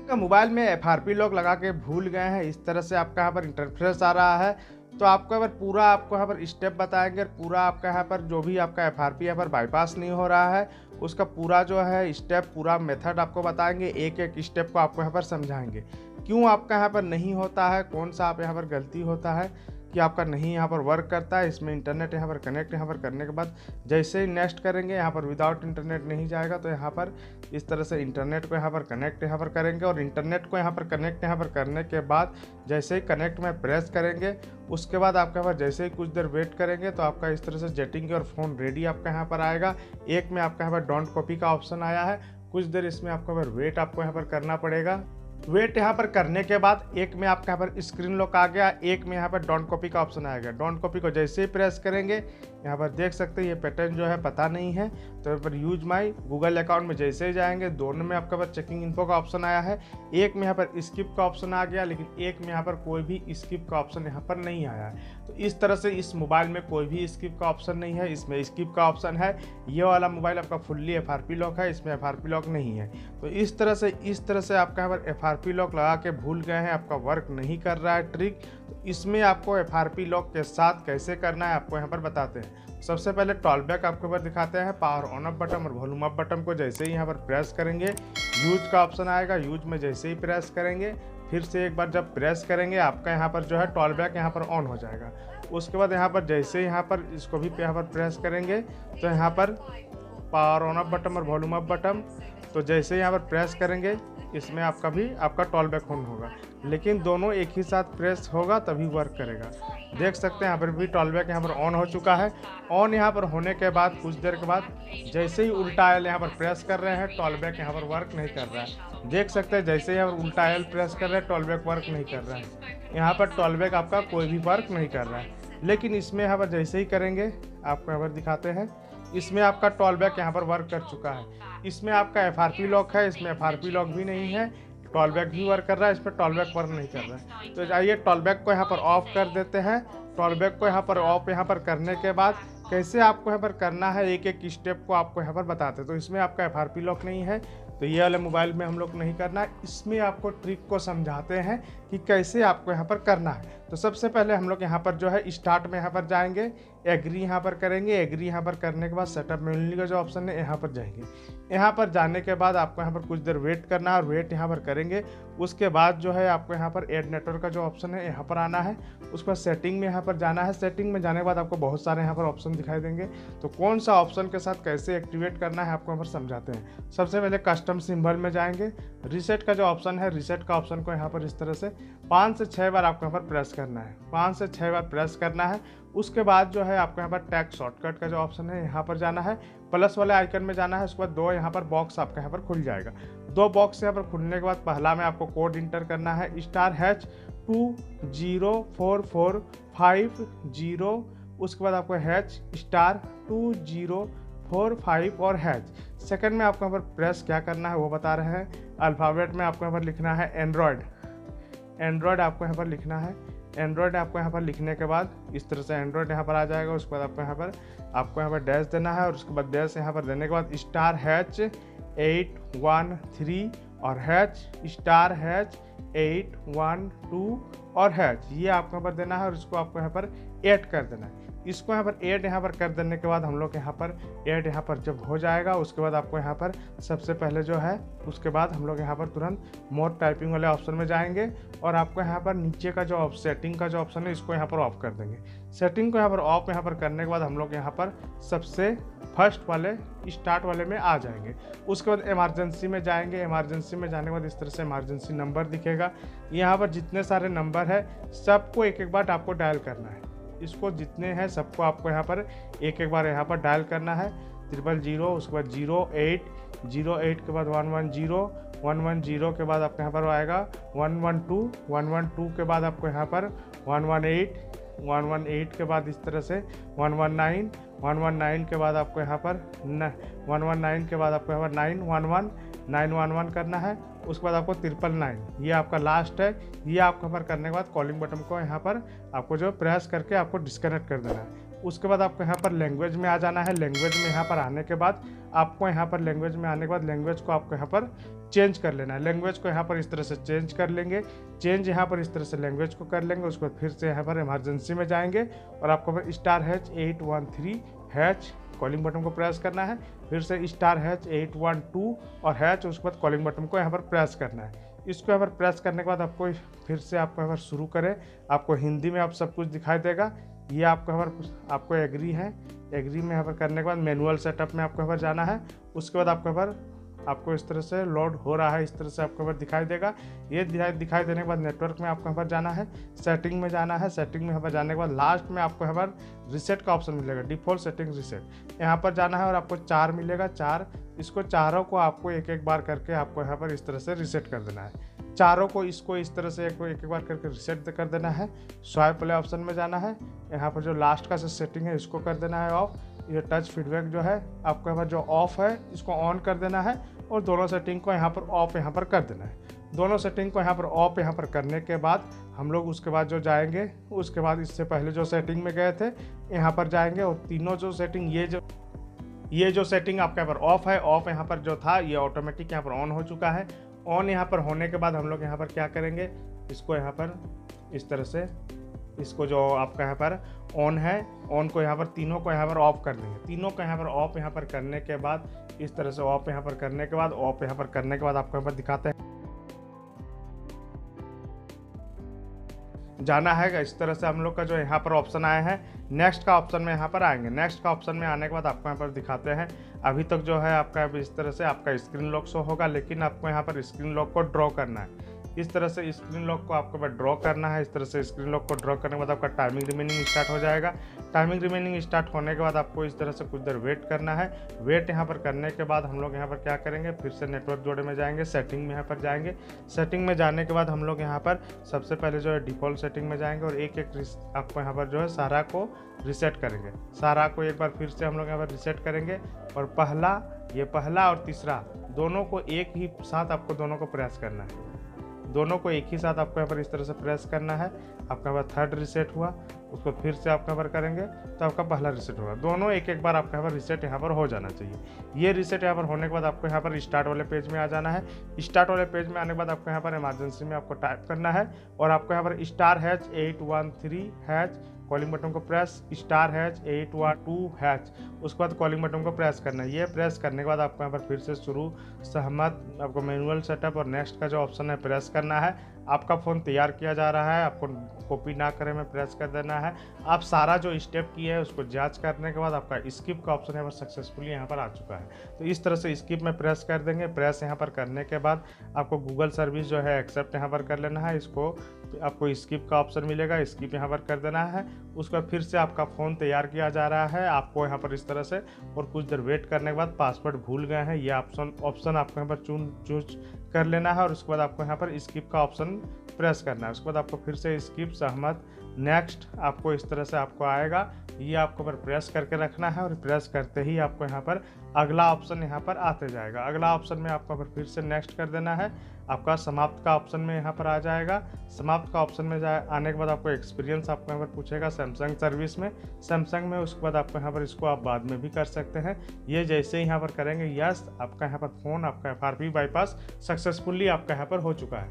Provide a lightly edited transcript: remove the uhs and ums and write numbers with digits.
का मोबाइल में FRP lock लगा के भूल गए हैं, इस तरह से आपका यहाँ पर इंटरफेस आ रहा है। तो आपको यहाँ पर पूरा आपको यहाँ पर स्टेप बताएंगे, पूरा आपका यहाँ पर जो भी आपका एफआरपी यहाँ पर बाईपास नहीं हो रहा है उसका पूरा जो है स्टेप, पूरा मेथड आपको बताएंगे, एक एक स्टेप को आपको यहाँ पर समझाएंगे क्यों आपका यहाँ पर नहीं होता है, कौन सा आप यहाँ पर गलती होता है कि आपका नहीं यहाँ पर वर्क करता है। इसमें इंटरनेट यहाँ पर कनेक्ट यहाँ पर करने के बाद जैसे ही नेक्स्ट करेंगे यहाँ पर विदाउट इंटरनेट नहीं जाएगा, तो यहाँ पर इस तरह से इंटरनेट को यहाँ पर कनेक्ट यहाँ पर करेंगे और इंटरनेट को यहाँ पर कनेक्ट यहाँ पर करने के बाद जैसे ही कनेक्ट में प्रेस करेंगे उसके बाद आपके यहाँ पर जैसे ही कुछ देर वेट करेंगे तो आपका इस तरह से जेटिंग और फ़ोन रेडी आपका यहाँ पर आएगा। एक में आपका यहाँ पर डोंट कॉपी का ऑप्शन आया है, कुछ देर इसमें आपको यहाँ पर वेट आपको यहाँ पर करना पड़ेगा। वेट यहाँ पर करने के बाद एक में आपका यहाँ पर स्क्रीन लॉक आ गया, एक में यहाँ पर डोंट कॉपी का ऑप्शन आएगा। डोंट कॉपी को जैसे ही प्रेस करेंगे यहाँ पर देख सकते हैं ये पैटर्न जो है पता नहीं है, तो यहाँ पर यूज माई गूगल अकाउंट में जैसे ही जाएंगे दोनों में आपका पर चेकिंग इन्फो का ऑप्शन आया है, एक में यहाँ पर स्किप का ऑप्शन आ गया, लेकिन एक में यहाँ पर कोई भी स्किप का ऑप्शन यहाँ पर नहीं आया है। तो इस तरह से इस मोबाइल में कोई भी स्किप का ऑप्शन नहीं है, इसमें स्किप का ऑप्शन है। ये वाला मोबाइल आपका फुल्ली एफआरपी लॉक है, इसमें एफआरपी लॉक नहीं है। तो इस तरह से आपका यहाँ पर एफआरपी लॉक लगा के भूल गए हैं, आपका वर्क नहीं कर रहा है ट्रिक, तो इसमें आपको एफआरपी लॉक के साथ कैसे करना है आपको यहाँ पर बताते हैं। सबसे पहले टॉल बैक आपको ऊपर दिखाते हैं, पावर ऑन अप बटन और वॉल्यूम अप बटन को जैसे ही यहाँ पर प्रेस करेंगे यूज का ऑप्शन आएगा, यूज में जैसे ही प्रेस करेंगे फिर से एक बार जब प्रेस करेंगे आपका यहाँ पर जो है टॉल बैक यहाँ पर ऑन हो जाएगा। उसके बाद यहाँ पर जैसे यहाँ पर इसको भी यहाँ पर प्रेस करेंगे तो यहाँ पर पावर ऑन अप बटन और वॉल्यूम अप बटन, तो जैसे यहाँ पर प्रेस करेंगे इसमें आपका टॉल बैक ऑन होगा, लेकिन दोनों एक ही साथ प्रेस होगा तभी वर्क करेगा। देख सकते हैं यहाँ पर भी टॉल बैक यहाँ पर ऑन हो चुका है। ऑन यहाँ पर होने के बाद कुछ देर के बाद जैसे ही उल्टा एल यहाँ पर प्रेस कर रहे हैं टॉल बैक यहाँ पर वर्क नहीं कर रहा है। देख सकते हैं जैसे ही यहाँ पर उल्टा एल प्रेस कर रहे हैं टॉल बैक वर्क नहीं कर रहा है, यहाँ पर टॉल बैक आपका कोई भी वर्क नहीं कर रहा है। लेकिन इसमें यहाँ पर जैसे ही करेंगे आपको यहाँ पर दिखाते हैं, इसमें आपका टॉल बैक यहाँ पर वर्क कर चुका है। इसमें आपका एफआरपी लॉक है, इसमें एफआरपी लॉक भी नहीं है, टॉल बैक भी वर्क कर रहा है, इसमें टॉल बैक वर्क नहीं कर रहा है। तो आइए टॉल बैक को यहाँ पर ऑफ कर देते हैं। टॉल बैक को यहाँ पर ऑफ यहाँ पर करने के बाद कैसे आपको यहाँ पर करना है एक एक स्टेप को आपको यहाँ पर बताते हैं। तो इसमें आपका एफआरपी लॉक नहीं है, तो ये वाले मोबाइल में हम लोग नहीं करना है। इसमें आपको ट्रिक को समझाते हैं कि कैसे आपको यहाँ पर करना है। तो सबसे पहले हम लोग यहाँ पर जो है स्टार्ट में यहाँ पर जाएंगे, एग्री यहाँ पर करेंगे। एग्री यहाँ पर करने के बाद सेटअप मेन्यू का जो ऑप्शन है यहाँ पर जाएंगे। यहाँ पर जाने के बाद आपको यहाँ पर कुछ देर वेट करना है और वेट यहाँ पर करेंगे। उसके बाद जो है आपको यहाँ पर ऐड नेटवर्क का जो ऑप्शन है यहाँ पर आना है। उसके बाद सेटिंग में यहाँ पर जाना है। सेटिंग में जाने के बाद आपको बहुत सारे यहाँ पर ऑप्शन दिखाई देंगे, तो कौन सा ऑप्शन के साथ कैसे एक्टिवेट करना है आपको यहाँ पर समझाते हैं। सबसे पहले कस्टम सिंबल में जाएंगे, रीसेट का जो ऑप्शन है रीसेट का ऑप्शन को यहाँ पर इस तरह से 5 से 6 बार आपको यहाँ पर प्रेस करना है, 5 से 6 बार प्रेस करना है। उसके बाद जो है आपको यहाँ पर टैग शॉर्टकट का जो ऑप्शन है यहाँ पर जाना है, प्लस वाले आइकन में जाना है। उसके बाद दो यहाँ पर बॉक्स आपका यहाँ पर खुल जाएगा। दो बॉक्स यहाँ पर खुलने के बाद पहला में आपको कोड इंटर करना है *H204450। उसके बाद आपको *2045 और सेकंड में आपको यहाँ पर प्रेस क्या करना है वो बता रहे हैं। अल्फ़ाबेट में आपको यहाँ पर लिखना है एंड्रॉयड आपको यहाँ पर लिखना है। एंड्रॉयड आपको यहाँ पर लिखने के बाद इस तरह से एंड्रॉयड यहाँ पर आ जाएगा। उसके बाद आपको यहाँ पर डैश देना है और उसके बाद डैश यहाँ पर देने के बाद *H813 और *H812 और ये आपको यहाँ पर देना है और इसको आपको यहाँ पर ऐड कर देना है। इसको यहाँ पर ऐड यहाँ पर कर देने के बाद हम लोग यहाँ पर ऐड यहाँ पर जब हो जाएगा उसके बाद आपको यहाँ पर सबसे पहले जो है उसके बाद हम लोग यहाँ पर तुरंत मोर टाइपिंग वाले ऑप्शन में जाएंगे और आपको यहाँ पर नीचे का जो सेटिंग का जो ऑप्शन है इसको यहाँ पर ऑफ कर देंगे। सेटिंग को यहाँ पर ऑफ यहाँ पर करने के बाद हम लोग यहाँ पर सबसे फर्स्ट वाले स्टार्ट वाले में आ जाएंगे। उसके बाद इमरजेंसी में जाएंगे। इमरजेंसी में जाने के बाद इस तरह से इमरजेंसी नंबर दिखेगा। यहाँ पर जितने सारे नंबर है सबको एक एक बार आपको डायल करना है। इसको जितने हैं सबको आपको यहाँ पर एक एक बार यहाँ पर डायल करना है। 000, उसके बाद 08 के बाद 110 के बाद आपको यहाँ पर आएगा 112 के बाद आपको यहाँ पर 118 के बाद इस तरह से 119 के बाद आपको यहाँ पर 119 के बाद आपको यहाँ पर 911 करना है। उसके बाद आपको 999 ये आपका लास्ट है। ये आपको यहाँ पर करने के बाद कॉलिंग बटन को यहाँ पर आपको जो प्रेस करके आपको डिस्कनेक्ट कर देना है। उसके बाद आपको यहाँ पर लैंग्वेज में आ जाना है। लैंग्वेज में यहाँ पर आने के बाद आपको यहाँ पर लैंग्वेज में आने के बाद लैंग्वेज को आपको यहाँ पर चेंज कर लेना है। लैंग्वेज को यहाँ पर इस तरह से चेंज कर लेंगे, चेंज यहाँ पर इस तरह से लैंग्वेज को कर लेंगे। उसके बाद फिर से यहाँ पर इमरजेंसी में जाएंगे और आपको फिर *813# कॉलिंग बटन को प्रेस करना है, फिर से *812 और हैच, उसके बाद कॉलिंग बटन को यहाँ पर प्रेस करना है। इसको यहाँ पर प्रेस करने के बाद आपको फिर से आपको यहाँ पर शुरू करें, आपको हिंदी में आप सब कुछ दिखाई देगा। ये आपको यहाँ पर आपको एग्री है, एग्री में यहाँ पर करने के बाद मैनुअल सेटअप में आपको यहाँ पर जाना है। उसके बाद आपको यहाँ पर आपको इस तरह से लोड हो रहा है, इस तरह से आपको यहाँ पर दिखाई देगा। ये दिखाई देने के बाद नेटवर्क में आपको यहाँ पर जाना है, सेटिंग में जाना है। सेटिंग में यहाँ पर जाने के बाद लास्ट में आपको यहाँ पर रिसेट का ऑप्शन मिलेगा, डिफ़ॉल्ट सेटिंग रिसेट, यहाँ पर जाना है और आपको 4 मिलेगा, 4। इसको चारों को आपको एक एक बार करके आपको यहाँ पर इस तरह से रिसेट कर देना है। चारों को इसको इस तरह से एक एक बार करके रिसेट कर देना है। स्वाइप वाले ऑप्शन में जाना है, यहाँ पर जो लास्ट का सेटिंग है इसको कर देना है ऑफ। ये टच फीडबैक जो है आपको यहाँ पर जो ऑफ है इसको ऑन कर देना है और दोनों सेटिंग को यहाँ पर ऑफ यहाँ पर कर देना है। दोनों सेटिंग को यहाँ पर ऑफ यहाँ पर करने के बाद हम लोग उसके बाद जो जाएंगे, उसके बाद इससे पहले जो सेटिंग में गए थे यहाँ पर जाएंगे और तीनों जो सेटिंग ये जो सेटिंग आपका यहाँ पर ऑफ है, ऑफ यहाँ पर जो था ये ऑटोमेटिक यहाँ पर ऑन हो चुका है। ऑन यहाँ पर होने के बाद हम लोग यहाँ पर क्या करेंगे, इसको यहाँ पर इस तरह से इसको जो आपका यहाँ पर ऑन है, ऑन को यहाँ पर तीनों को यहाँ पर ऑफ कर देंगे। तीनों को यहाँ पर ऑफ यहाँ पर करने के बाद इस तरह से ऑफ यहाँ पर करने के बाद ऑफ यहाँ पर करने के बाद आपको यहाँ पर दिखाते हैं जाना है। इस तरह से हम लोग का जो यहाँ पर ऑप्शन आए हैं, नेक्स्ट का ऑप्शन में यहाँ पर आएंगे। नेक्स्ट का ऑप्शन में आने के बाद आपको यहाँ पर दिखाते हैं। अभी तक जो है आपका इस तरह से आपका स्क्रीन लॉक शो होगा, लेकिन आपको यहाँ पर स्क्रीन लॉक को ड्रॉ करना है। इस तरह से स्क्रीन लॉक को आपको ड्रॉ करना है। इस तरह से स्क्रीन लॉक को ड्रॉ करने के बाद आपका टाइमिंग रिमेनिंग स्टार्ट हो जाएगा। टाइमिंग रिमेनिंग स्टार्ट होने के बाद आपको इस तरह से कुछ देर वेट करना है। वेट यहाँ पर करने के बाद हम लोग यहाँ पर क्या करेंगे, फिर से नेटवर्क जोड़े में जाएंगे, सेटिंग में यहाँ पर जाएंगे। सेटिंग में जाने के बाद हम लोग यहाँ पर सबसे पहले जो है डिफ़ॉल्ट सेटिंग में जाएंगे और एक एक आपको यहाँ पर जो है सारा को रिसेट करेंगे। सारा को एक बार फिर से हम लोग यहाँ पर रिसेट करेंगे और पहला और तीसरा दोनों को एक ही साथ आपको दोनों को प्रेस करना है। दोनों को एक ही साथ आपको यहाँ पर इस तरह से प्रेस करना है। आपका यहाँ पर थर्ड रिसेट हुआ, उसको फिर से आप यहाँ पर करेंगे तो आपका पहला रिसेट होगा। दोनों एक एक बार आपका यहाँ पर रिसेट यहाँ पर हो जाना चाहिए। ये रिसेट यहाँ पर होने के बाद आपको यहाँ पर स्टार्ट वाले पेज में आ जाना है। स्टार्ट वाले पेज में आने के बाद आपको यहाँ पर इमरजेंसी में आपको टाइप करना है और आपको यहाँ पर *813# कॉलिंग बटन को प्रेस, *812#, उसके बाद कॉलिंग बटन को प्रेस करना है। ये प्रेस करने के बाद आपको यहाँ पर फिर से शुरू, सहमत, आपको मैनुअल सेटअप और नेक्स्ट का जो ऑप्शन है प्रेस करना है। आपका फ़ोन तैयार किया जा रहा है, आपको कॉपी ना करें में प्रेस कर देना है। आप सारा जो स्टेप किए है उसको जांच करने के बाद आपका स्किप का ऑप्शन यहाँ पर सक्सेसफुली यहाँ पर आ चुका है। तो इस तरह से स्किप में प्रेस कर देंगे। प्रेस यहाँ पर करने के बाद आपको गूगल सर्विस जो है एक्सेप्ट यहाँ पर कर लेना है। इसको आपको स्किप का ऑप्शन मिलेगा, स्किप यहाँ पर कर देना है। उसके बाद फिर से आपका फ़ोन तैयार किया जा रहा है आपको यहाँ पर इस तरह से, और कुछ देर वेट करने के बाद पासवर्ड भूल गए हैं ये ऑप्शन आपको यहाँ पर चूज कर लेना है और उसके बाद आपको यहाँ पर स्किप का ऑप्शन प्रेस करना है। उसके बाद आपको फिर से स्किप, सहमत, नेक्स्ट आपको इस तरह से आपको आएगा। ये आपको पर प्रेस करके रखना है और प्रेस करते ही आपको यहाँ पर अगला ऑप्शन यहाँ पर आते जाएगा। अगला ऑप्शन में आपको फिर से नेक्स्ट कर देना है। आपका समाप्त का ऑप्शन में यहाँ पर आ जाएगा। समाप्त का ऑप्शन में आने के बाद आपको एक्सपीरियंस आपको यहाँ पर पूछेगा सैमसंग सर्विस में, सैमसंग में। उसके बाद आपको यहाँ पर इसको आप बाद में भी कर सकते हैं। ये जैसे ही यहाँ पर करेंगे, यस, आपका यहाँ पर फ़ोन, आपका FRP बाईपास सक्सेसफुली आपका यहाँ पर हो चुका है।